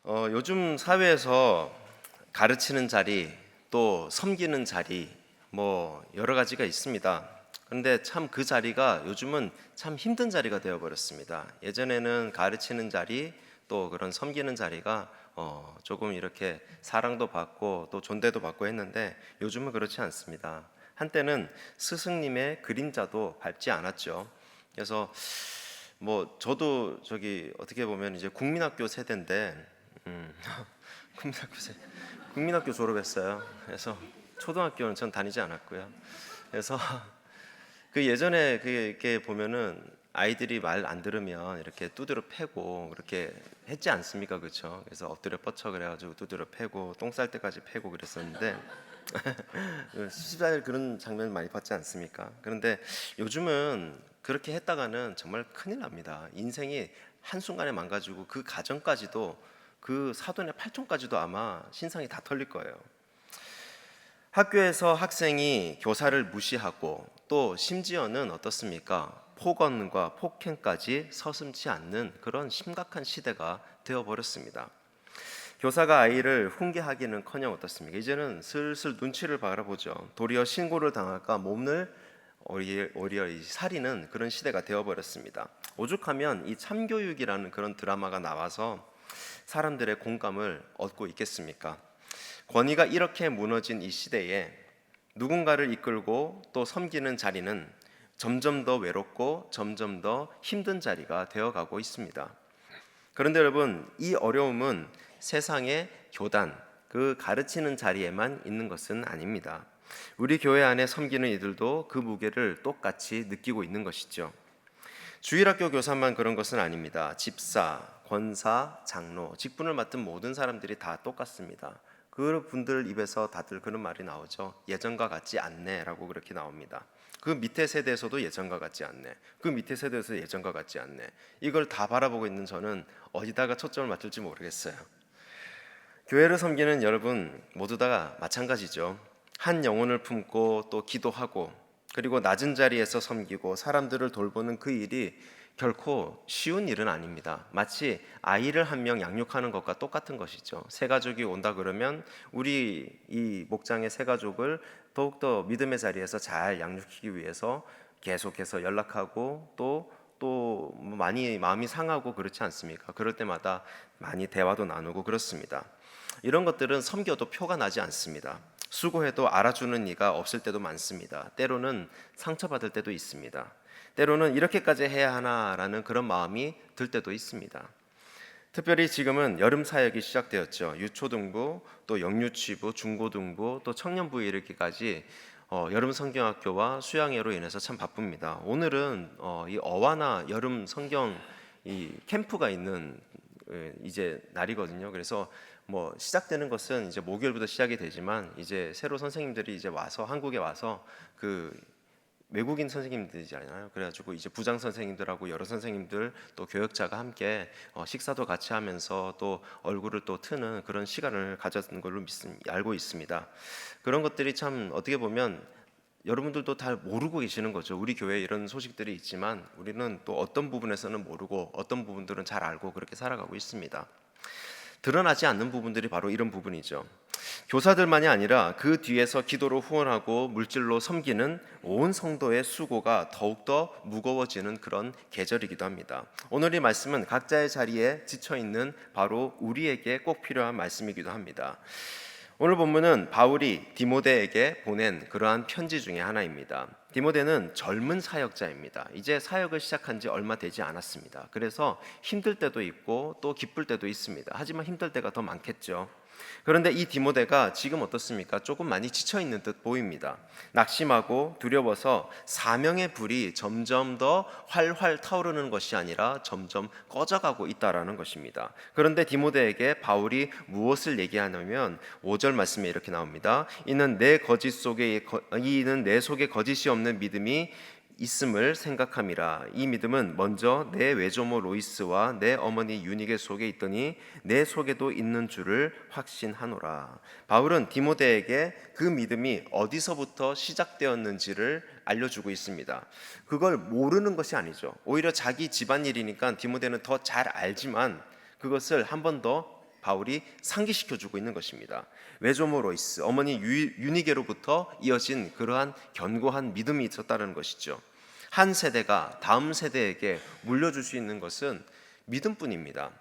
요즘 사회에서 가르치는 자리, 또 섬기는 자리, 뭐 여러 가지가 있습니다. 그런데 참 그 자리가 요즘은 참 힘든 자리가 되어버렸습니다. 예전에는 가르치는 자리, 또 그런 섬기는 자리가 조금 이렇게 사랑도 받고 또 존대도 받고 했는데 요즘은 그렇지 않습니다. 한때는 스승님의 그림자도 밟지 않았죠. 그래서 뭐 저도 저기 어떻게 보면 이제 국민학교 세대인데 음, 국민학교 국민학교 졸업했어요. 그래서 초등학교는 전 다니지 않았고요. 그래서 그 예전에 그게 보면은 아이들이 말 안 들으면 이렇게 두드려 패고 그렇게 했지 않습니까, 그렇죠? 그래서 엎드려 뻗쳐 그래가지고 두드려 패고 똥 쌀 때까지 패고 그랬었는데 시발 그런 장면 많이 봤지 않습니까? 그런데 요즘은 그렇게 했다가는 정말 큰일 납니다. 인생이 한순간에 망가지고 그 가정까지도 그 사돈의 팔촌까지도 아마 신상이 다 털릴 거예요. 학교에서 학생이 교사를 무시하고 또 심지어는 어떻습니까? 폭언과 폭행까지 서슴지 않는 그런 심각한 시대가 되어버렸습니다. 교사가 아이를 훈계하기는커녕 어떻습니까? 이제는 슬슬 눈치를 바라보죠. 도리어 신고를 당할까 몸을 오히려 살이는 그런 시대가 되어버렸습니다. 오죽하면 이 참교육이라는 그런 드라마가 나와서 사람들의 공감을 얻고 있겠습니까? 권위가 이렇게 무너진 이 시대에 누군가를 이끌고 또 섬기는 자리는 점점 더 외롭고 점점 더 힘든 자리가 되어가고 있습니다. 그런데 여러분, 이 어려움은 세상의 교단, 그 가르치는 자리에만 있는 것은 아닙니다. 우리 교회 안에 섬기는 이들도 그 무게를 똑같이 느끼고 있는 것이죠. 주일학교 교사만 그런 것은 아닙니다. 집사, 권사, 장로, 직분을 맡은 모든 사람들이 다 똑같습니다. 그 분들 입에서 다들 그런 말이 나오죠. 예전과 같지 않네라고 그렇게 나옵니다. 그 밑에 세대에서도 예전과 같지 않네. 그 밑에 세대에서 예전과 같지 않네. 이걸 다 바라보고 있는 저는 어디다가 초점을 맞출지 모르겠어요. 교회를 섬기는 여러분 모두 다 마찬가지죠. 한 영혼을 품고 또 기도하고 그리고 낮은 자리에서 섬기고 사람들을 돌보는 그 일이 결코 쉬운 일은 아닙니다. 마치 아이를 한 명 양육하는 것과 똑같은 것이죠. 새 가족이 온다 그러면 우리 이 목장의 새 가족을 더욱더 믿음의 자리에서 잘 양육하기 위해서 계속해서 연락하고 또 많이 마음이 상하고 그렇지 않습니까? 그럴 때마다 많이 대화도 나누고 그렇습니다. 이런 것들은 섬겨도 표가 나지 않습니다. 수고해도 알아주는 이가 없을 때도 많습니다. 때로는 상처받을 때도 있습니다. 때로는 이렇게까지 해야 하나라는 그런 마음이 들 때도 있습니다. 특별히 지금은 여름 사역이 시작되었죠. 유초등부, 또 영유치부, 중고등부, 또 청년부에 이르기까지 여름 성경학교와 수양회로 인해서 참 바쁩니다. 오늘은 이 어와나 여름 성경 이 캠프가 있는 이제 날이거든요. 그래서 뭐 시작되는 것은 이제 목요일부터 시작이 되지만 이제 새로 선생님들이 이제 와서 한국에 와서 그 외국인 선생님들이잖아요. 그래가지고 이제 부장 선생님들하고 여러 선생님들 또 교역자가 함께 식사도 같이 하면서 또 얼굴을 또 트는 그런 시간을 가졌는 걸로 알고 있습니다. 그런 것들이 참 어떻게 보면 여러분들도 잘 모르고 계시는 거죠. 우리 교회에 이런 소식들이 있지만 우리는 또 어떤 부분에서는 모르고 어떤 부분들은 잘 알고 그렇게 살아가고 있습니다. 드러나지 않는 부분들이 바로 이런 부분이죠. 교사들만이 아니라 그 뒤에서 기도로 후원하고 물질로 섬기는 온 성도의 수고가 더욱더 무거워지는 그런 계절이기도 합니다. 오늘 이 말씀은 각자의 자리에 지쳐있는 바로 우리에게 꼭 필요한 말씀이기도 합니다. 오늘 본문은 바울이 디모데에게 보낸 그러한 편지 중에 하나입니다. 디모데는 젊은 사역자입니다. 이제 사역을 시작한 지 얼마 되지 않았습니다. 그래서 힘들 때도 있고 또 기쁠 때도 있습니다. 하지만 힘들 때가 더 많겠죠. 그런데 이 디모데가 지금 어떻습니까? 조금 많이 지쳐 있는 듯 보입니다. 낙심하고 두려워서 사명의 불이 점점 더 활활 타오르는 것이 아니라 점점 꺼져가고 있다라는 것입니다. 그런데 디모데에게 바울이 무엇을 얘기하냐면 5절 말씀에 이렇게 나옵니다. 이는 내 속에 거짓이 없는 믿음이 있음을 생각함이라. 이 믿음은 먼저 내 외조모 로이스와 내 어머니 유니게 속에 있더니 내 속에도 있는 줄을 확신하노라. 바울은 디모데에게 그 믿음이 어디서부터 시작되었는지를 알려주고 있습니다. 그걸 모르는 것이 아니죠. 오히려 자기 집안일이니까 디모데는 더 잘 알지만 그것을 한 번 더 바울이 상기시켜주고 있는 것입니다. 외조모 로이스, 어머니 유니게로부터 이어진 그러한 견고한 믿음이 있었다는 것이죠. 한 세대가 다음 세대에게 물려줄 수 있는 것은 믿음뿐입니다.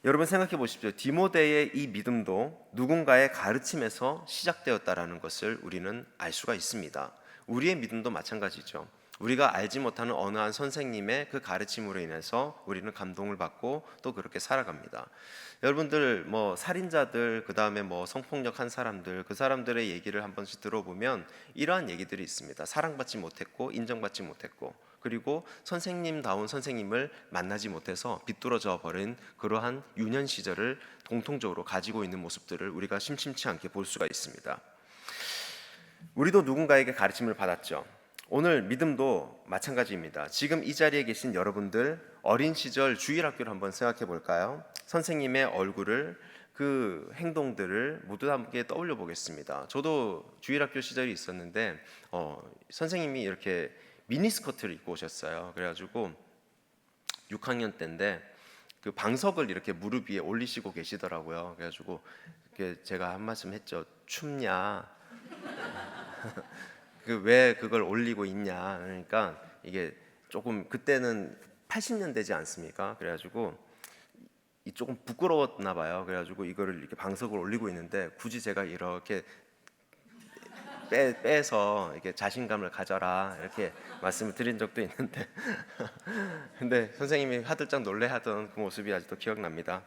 여러분 생각해 보십시오. 디모데의 이 믿음도 누군가의 가르침에서 시작되었다라는 것을 우리는 알 수가 있습니다. 우리의 믿음도 마찬가지죠. 우리가 알지 못하는 어느 한 선생님의 그 가르침으로 인해서 우리는 감동을 받고 또 그렇게 살아갑니다. 여러분들 뭐 살인자들, 그다음에 뭐 성폭력한 사람들, 그 사람들의 얘기를 한 번씩 들어보면 이러한 얘기들이 있습니다. 사랑받지 못했고 인정받지 못했고, 그리고 선생님다운 선생님을 만나지 못해서 비뚤어져 버린 그러한 유년 시절을 공통적으로 가지고 있는 모습들을 우리가 심심치 않게 볼 수가 있습니다. 우리도 누군가에게 가르침을 받았죠. 오늘 믿음도 마찬가지입니다. 지금 이 자리에 계신 여러분들 어린 시절 주일학교를 한번 생각해 볼까요? 선생님의 얼굴을, 그 행동들을 모두 함께 떠올려 보겠습니다. 저도 주일학교 시절이 있었는데 선생님이 이렇게 미니스커트를 입고 오셨어요. 그래가지고 6학년 때인데 그 방석을 이렇게 무릎 위에 올리시고 계시더라고요. 그래가지고 제가 한 말씀 했죠. 춥냐? 그 왜 그걸 올리고 있냐? 그러니까 이게 조금 그때는 80년대지 않습니까? 그래가지고 조금 부끄러웠나 봐요. 그래가지고 이거를 이렇게 방석을 올리고 있는데 굳이 제가 이렇게 빼서 이렇게 자신감을 가져라 이렇게 말씀을 드린 적도 있는데 근데 선생님이 화들짝 놀래하던 그 모습이 아직도 기억납니다.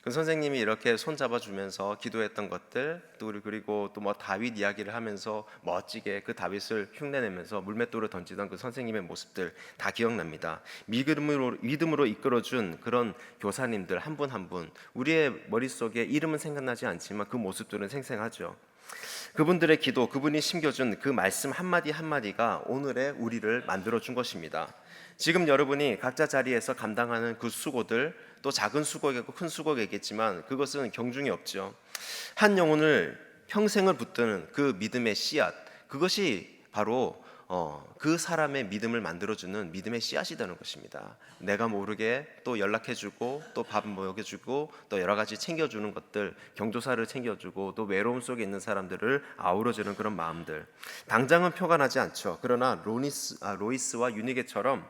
그 선생님이 이렇게 손 잡아주면서 기도했던 것들, 또 그리고 또 뭐 다윗 이야기를 하면서 멋지게 그 다윗을 흉내내면서 물맷돌을 던지던 그 선생님의 모습들 다 기억납니다. 믿음으로 이끌어준 그런 교사님들 한 분 한 분, 우리의 머릿속에 이름은 생각나지 않지만 그 모습들은 생생하죠. 그분들의 기도, 그분이 심겨준 그 말씀 한마디 한마디가 오늘의 우리를 만들어준 것입니다. 지금 여러분이 각자 자리에서 감당하는 그 수고들, 또 작은 수고겠고 큰 수고겠지만 그것은 경중이 없죠. 한 영혼을 평생을 붙드는 그 믿음의 씨앗, 그것이 바로 그 사람의 믿음을 만들어주는 믿음의 씨앗이 되는 것입니다. 내가 모르게 또 연락해주고 또 밥 먹여주고 또 여러 가지 챙겨주는 것들, 경조사를 챙겨주고 또 외로움 속에 있는 사람들을 아우러주는 그런 마음들, 당장은 표가 나지 않죠. 그러나 로이스와 유니게처럼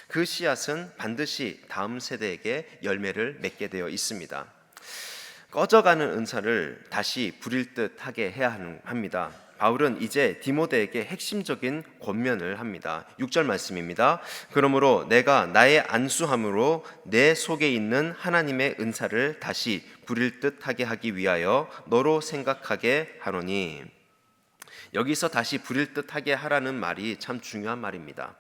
그 씨앗은 반드시 다음 세대에게 열매를 맺게 되어 있습니다. 꺼져가는 은사를 다시 부릴 듯 하게 해야 합니다. 바울은 이제 디모데에게 핵심적인 권면을 합니다. 6절 말씀입니다. 그러므로 내가 나의 안수함으로 내 속에 있는 하나님의 은사를 다시 부릴 듯하게 하기 위하여 너로 생각하게 하노니. 여기서 다시 부릴 듯하게 하라는 말이 참 중요한 말입니다.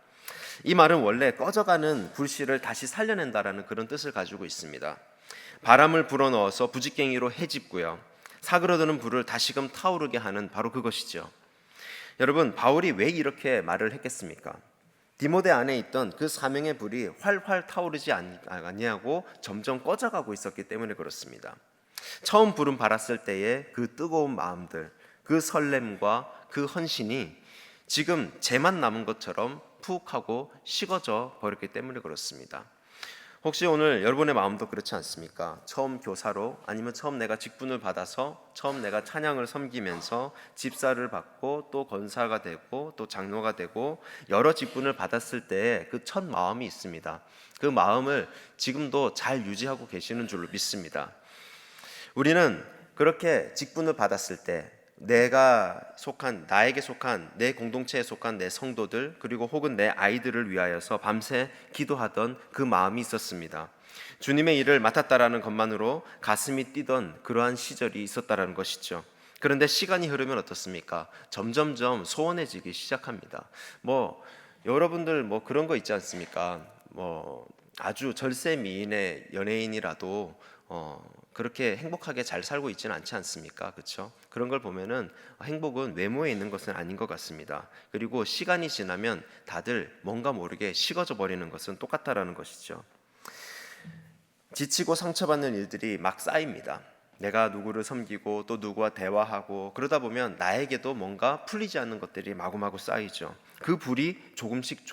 이 말은 원래 꺼져가는 불씨를 다시 살려낸다라는 그런 뜻을 가지고 있습니다. 바람을 불어넣어서 부직갱이로 해집고요, 사그러드는 불을 다시금 타오르게 하는 바로 그것이죠. 여러분, 바울이 왜 이렇게 말을 했겠습니까? 디모데 안에 있던 그 사명의 불이 활활 타오르지 아니하고 점점 꺼져가고 있었기 때문에 그렇습니다. 처음 불은 발았을 때의 그 뜨거운 마음들, 그 설렘과 그 헌신이 지금 재만 남은 것처럼 푹 하고 식어져 버렸기 때문에 그렇습니다. 혹시 오늘 여러분의 마음도 그렇지 않습니까? 처음 교사로, 아니면 처음 내가 직분을 받아서 처음 내가 찬양을 섬기면서 집사를 받고 또 권사가 되고 또 장로가 되고 여러 직분을 받았을 때 그 첫 마음이 있습니다. 그 마음을 지금도 잘 유지하고 계시는 줄로 믿습니다. 우리는 그렇게 직분을 받았을 때 나에게 속한 내 공동체에 속한 내 성도들, 그리고 혹은 내 아이들을 위하여서 밤새 기도하던 그 마음이 있었습니다. 주님의 일을 맡았다라는 것만으로 가슴이 뛰던 그러한 시절이 있었다라는 것이죠. 그런데 시간이 흐르면 어떻습니까? 점점점 소원해지기 시작합니다. 여러분들 그런 거 있지 않습니까? 아주 절세 미인의 연예인이라도 그렇게 행복하게 잘 살고 있지는 않지 않습니까? 그렇죠? 그런 걸 보면은 행복은 외모에 있는 것은 아닌 것 같습니다. 그리고 시간이 지나면 다들 뭔가 모르게 식어져 버리는 것은 똑같다라는 것이죠. 지치고 상처받는 일들이 막 쌓입니다. 내가 누구를 섬기고 또 누구와 대화하고 그러다 보면 나에게도 뭔가 풀리지 않는 것들이 마구마구 쌓이죠. 그 불이 조금씩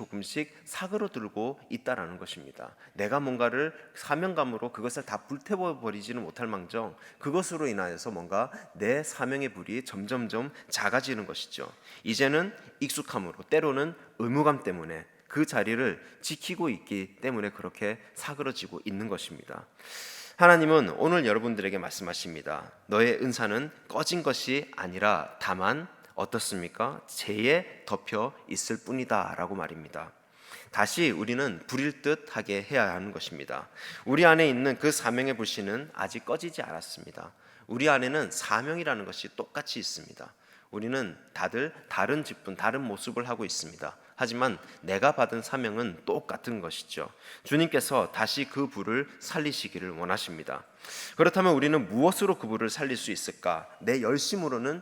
사그러들고 있다라는 것입니다. 내가 뭔가를 사명감으로 그것을 다 불태워 버리지는 못할 망정 그것으로 인하여서 뭔가 내 사명의 불이 점점점 작아지는 것이죠. 이제는 익숙함으로 때로는 의무감 때문에 그 자리를 지키고 있기 때문에 그렇게 사그러지고 있는 것입니다. 하나님은 오늘 여러분들에게 말씀하십니다. 너의 은사는 꺼진 것이 아니라 다만 어떻습니까? 재에 덮여 있을 뿐이다 라고 말입니다. 다시 우리는 불일 듯 하게 해야 하는 것입니다. 우리 안에 있는 그 사명의 불씨는 아직 꺼지지 않았습니다. 우리 안에는 사명이라는 것이 똑같이 있습니다. 우리는 다들 다른 직분, 다른 모습을 하고 있습니다. 하지만 내가 받은 사명은 똑같은 것이죠. 주님께서 다시 그 불을 살리시기를 원하십니다. 그렇다면 우리는 무엇으로 그 불을 살릴 수 있을까? 내 열심으로는,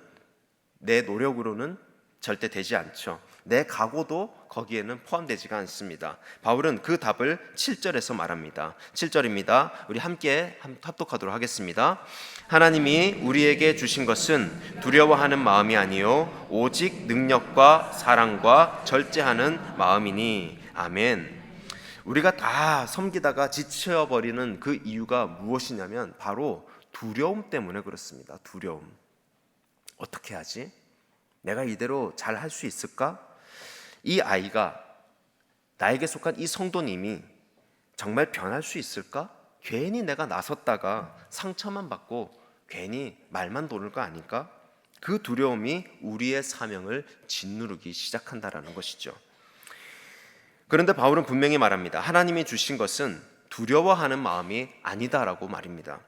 내 노력으로는 절대 되지 않죠. 내 각오도 거기에는 포함되지가 않습니다. 바울은 그 답을 7절에서 말합니다. 7절입니다. 우리 함께 합독하도록 하겠습니다. 하나님이 우리에게 주신 것은 두려워하는 마음이 아니요 오직 능력과 사랑과 절제하는 마음이니. 아멘. 우리가 다 섬기다가 지쳐버리는 그 이유가 무엇이냐면 바로 두려움 때문에 그렇습니다. 두려움. 어떻게 하지? 내가 이대로 잘 할 수 있을까? 이 아이가, 나에게 속한 이 성도님이 정말 변할 수 있을까? 괜히 내가 나섰다가 상처만 받고 괜히 말만 도는 거 아닐까? 그 두려움이 우리의 사명을 짓누르기 시작한다라는 것이죠. 그런데 바울은 분명히 말합니다. 하나님이 주신 것은 두려워하는 마음이 아니다라고 말입니다.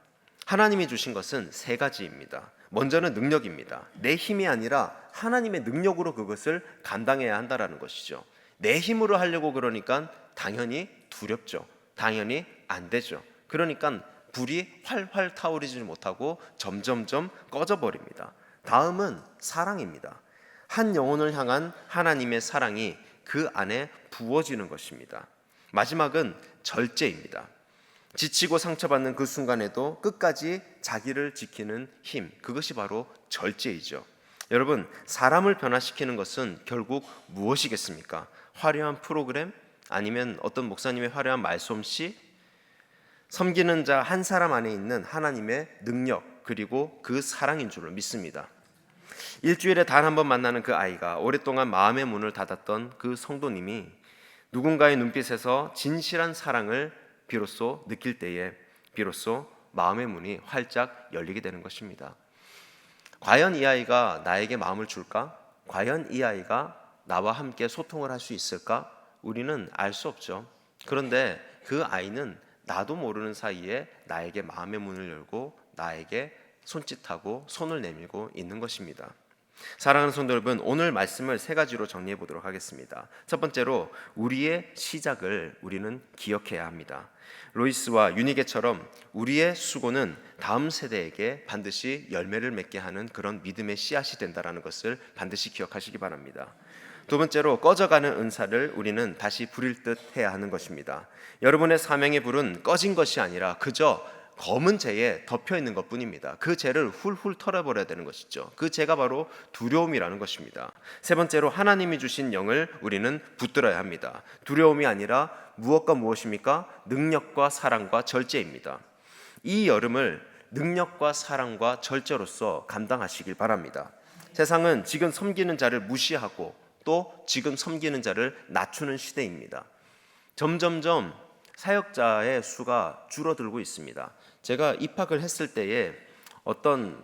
하나님이 주신 것은 세 가지입니다. 먼저는 능력입니다. 내 힘이 아니라 하나님의 능력으로 그것을 감당해야 한다라는 것이죠. 내 힘으로 하려고 그러니까 당연히 두렵죠. 당연히 안 되죠. 그러니까 불이 활활 타오르지 못하고 점점점 꺼져버립니다. 다음은 사랑입니다. 한 영혼을 향한 하나님의 사랑이 그 안에 부어지는 것입니다. 마지막은 절제입니다. 지치고 상처받는 그 순간에도 끝까지 자기를 지키는 힘, 그것이 바로 절제이죠. 여러분, 사람을 변화시키는 것은 결국 무엇이겠습니까? 화려한 프로그램? 아니면 어떤 목사님의 화려한 말솜씨? 섬기는 자 한 사람 안에 있는 하나님의 능력 그리고 그 사랑인 줄로 믿습니다. 일주일에 단 한 번 만나는 그 아이가 오랫동안 마음의 문을 닫았던 그 성도님이 누군가의 눈빛에서 진실한 사랑을 비로소 느낄 때에 비로소 마음의 문이 활짝 열리게 되는 것입니다. 과연 이 아이가 나에게 마음을 줄까? 과연 이 아이가 나와 함께 소통을 할 수 있을까? 우리는 알 수 없죠. 그런데 그 아이는 나도 모르는 사이에 나에게 마음의 문을 열고 나에게 손짓하고 손을 내밀고 있는 것입니다. 사랑하는 성도 여러분, 오늘 말씀을 세 가지로 정리해 보도록 하겠습니다. 첫 번째로 우리의 시작을 우리는 기억해야 합니다. 로이스와 유니게처럼 우리의 수고는 다음 세대에게 반드시 열매를 맺게 하는 그런 믿음의 씨앗이 된다는 것을 반드시 기억하시기 바랍니다. 두 번째로 꺼져가는 은사를 우리는 다시 부릴 듯 해야 하는 것입니다. 여러분의 사명의 불은 꺼진 것이 아니라 그저 검은 재에 덮여 있는 것뿐입니다. 그 재를 훌훌 털어버려야 되는 것이죠. 그 재가 바로 두려움이라는 것입니다. 세 번째로 하나님이 주신 영을 우리는 붙들어야 합니다. 두려움이 아니라 무엇과 무엇입니까? 능력과 사랑과 절제입니다. 이 여름을 능력과 사랑과 절제로서 감당하시길 바랍니다. 세상은 지금 섬기는 자를 무시하고 또 지금 섬기는 자를 낮추는 시대입니다. 점점점 사역자의 수가 줄어들고 있습니다. 제가 입학을 했을 때에 어떤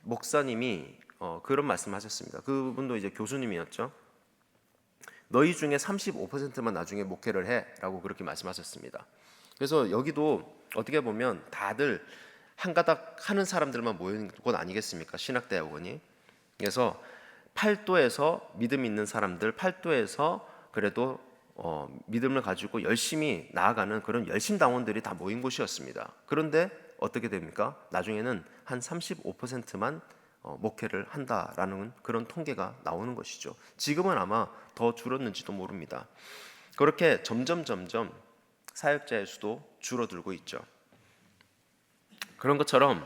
목사님이 그런 말씀하셨습니다. 그분도 이제 교수님이었죠. 너희 중에 35%만 나중에 목회를 해라고 그렇게 말씀하셨습니다. 그래서 여기도 어떻게 보면 다들 한 가닥 하는 사람들만 모이는 곳 아니겠습니까? 신학대학원이. 그래서 팔도에서 믿음 있는 사람들, 팔도에서 그래도 믿음을 가지고 열심히 나아가는 그런 열심당원들이 다 모인 곳이었습니다. 그런데 어떻게 됩니까? 나중에는 한 35%만 목회를 한다라는 그런 통계가 나오는 것이죠. 지금은 아마 더 줄었는지도 모릅니다. 그렇게 점점 사역자의 수도 줄어들고 있죠. 그런 것처럼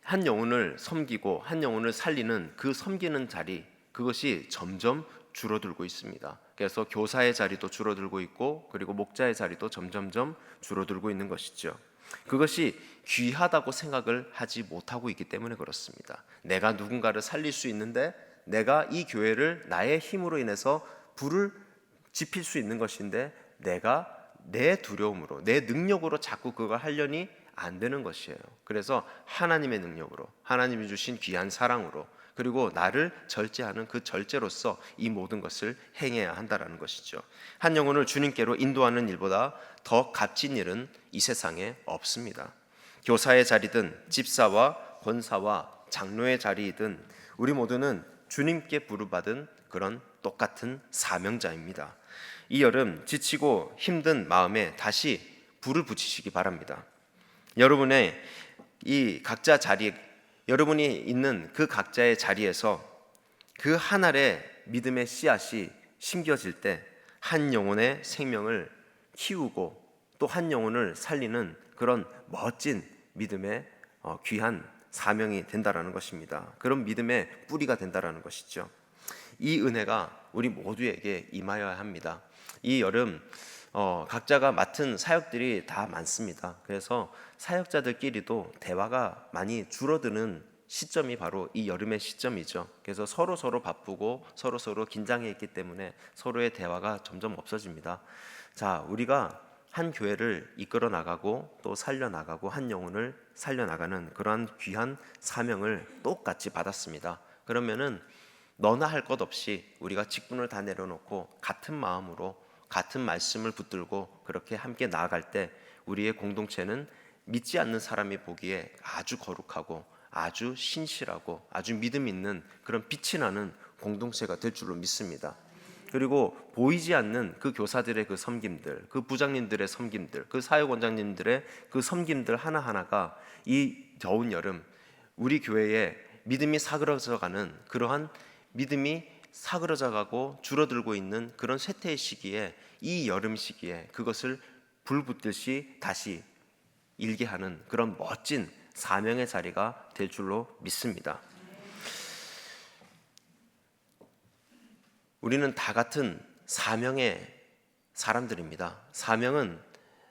한 영혼을 섬기고 한 영혼을 살리는 그 섬기는 자리, 그것이 점점 줄어들고 있습니다. 그래서 교사의 자리도 줄어들고 있고, 그리고 목자의 자리도 점점점 줄어들고 있는 것이죠. 그것이 귀하다고 생각을 하지 못하고 있기 때문에 그렇습니다. 내가 누군가를 살릴 수 있는데, 내가 이 교회를 나의 힘으로 인해서 불을 지필 수 있는 것인데, 내가 내 두려움으로, 내 능력으로 자꾸 그걸 하려니 안 되는 것이에요. 그래서 하나님의 능력으로, 하나님이 주신 귀한 사랑으로, 그리고 나를 절제하는 그 절제로서 이 모든 것을 행해야 한다라는 것이죠. 한 영혼을 주님께로 인도하는 일보다 더 값진 일은 이 세상에 없습니다. 교사의 자리든 집사와 권사와 장로의 자리이든 우리 모두는 주님께 부르받은 그런 똑같은 사명자입니다. 이 여름 지치고 힘든 마음에 다시 불을 붙이시기 바랍니다. 여러분의 이 각자 자리, 여러분이 있는 그 각자의 자리에서 그 한 알의 믿음의 씨앗이 심겨질 때 한 영혼의 생명을 키우고 또 한 영혼을 살리는 그런 멋진 믿음의 귀한 사명이 된다라는 것입니다. 그런 믿음의 뿌리가 된다라는 것이죠. 이 은혜가 우리 모두에게 임하여야 합니다. 이 여름 각자가 맡은 사역들이 다 많습니다. 그래서 사역자들끼리도 대화가 많이 줄어드는 시점이 바로 이 여름의 시점이죠. 그래서 서로 바쁘고 서로 긴장해 있기 때문에 서로의 대화가 점점 없어집니다. 자, 우리가 한 교회를 이끌어 나가고 또 살려 나가고 한 영혼을 살려 나가는 그러한 귀한 사명을 똑같이 받았습니다. 그러면은 너나 할 것 없이 우리가 직분을 다 내려놓고 같은 마음으로 같은 말씀을 붙들고 그렇게 함께 나아갈 때 우리의 공동체는 믿지 않는 사람이 보기에 아주 거룩하고 아주 신실하고 아주 믿음 있는 그런 빛이 나는 공동체가 될 줄로 믿습니다. 그리고 보이지 않는 그 교사들의 그 섬김들, 그 부장님들의 섬김들, 그 사역원장님들의 그 섬김들 하나하나가 이 더운 여름 우리 교회에 믿음이 사그러져가는 그러한 믿음이 사그러져가고 줄어들고 있는 그런 쇠퇴의 시기에, 이 여름 시기에 그것을 불 붙듯이 다시 일게 하는 그런 멋진 사명의 자리가 될 줄로 믿습니다. 우리는 다 같은 사명의 사람들입니다. 사명은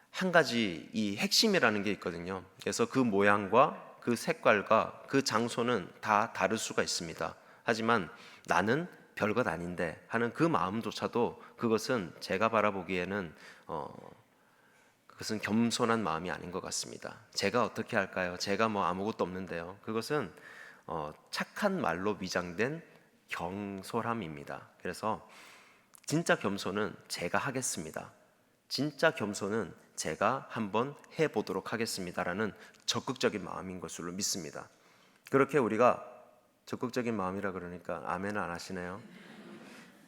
한 가지 이 핵심이라는 게 있거든요. 그래서 그 모양과 그 색깔과 그 장소는 다 다를 수가 있습니다. 하지만 나는 별것 아닌데 하는 그 마음조차도 그것은 제가 바라보기에는 그것은 겸손한 마음이 아닌 것 같습니다. 제가 어떻게 할까요? 제가 뭐 아무것도 없는데요. 그것은 착한 말로 위장된 경솔함입니다. 그래서 진짜 겸손은 제가 하겠습니다. 진짜 겸손은 제가 한번 해보도록 하겠습니다라는 적극적인 마음인 것으로 믿습니다. 그렇게 우리가 적극적인 마음이라 그러니까 아멘을 안 하시네요.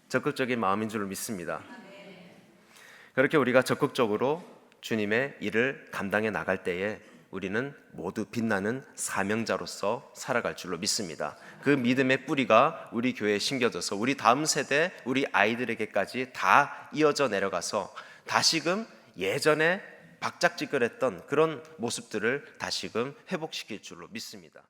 적극적인 마음인 줄 믿습니다. 그렇게 우리가 적극적으로 주님의 일을 감당해 나갈 때에 우리는 모두 빛나는 사명자로서 살아갈 줄로 믿습니다. 그 믿음의 뿌리가 우리 교회에 심겨져서 우리 다음 세대, 우리 아이들에게까지 다 이어져 내려가서 다시금 예전에 박짝지껄했던 그런 모습들을 다시금 회복시킬 줄로 믿습니다.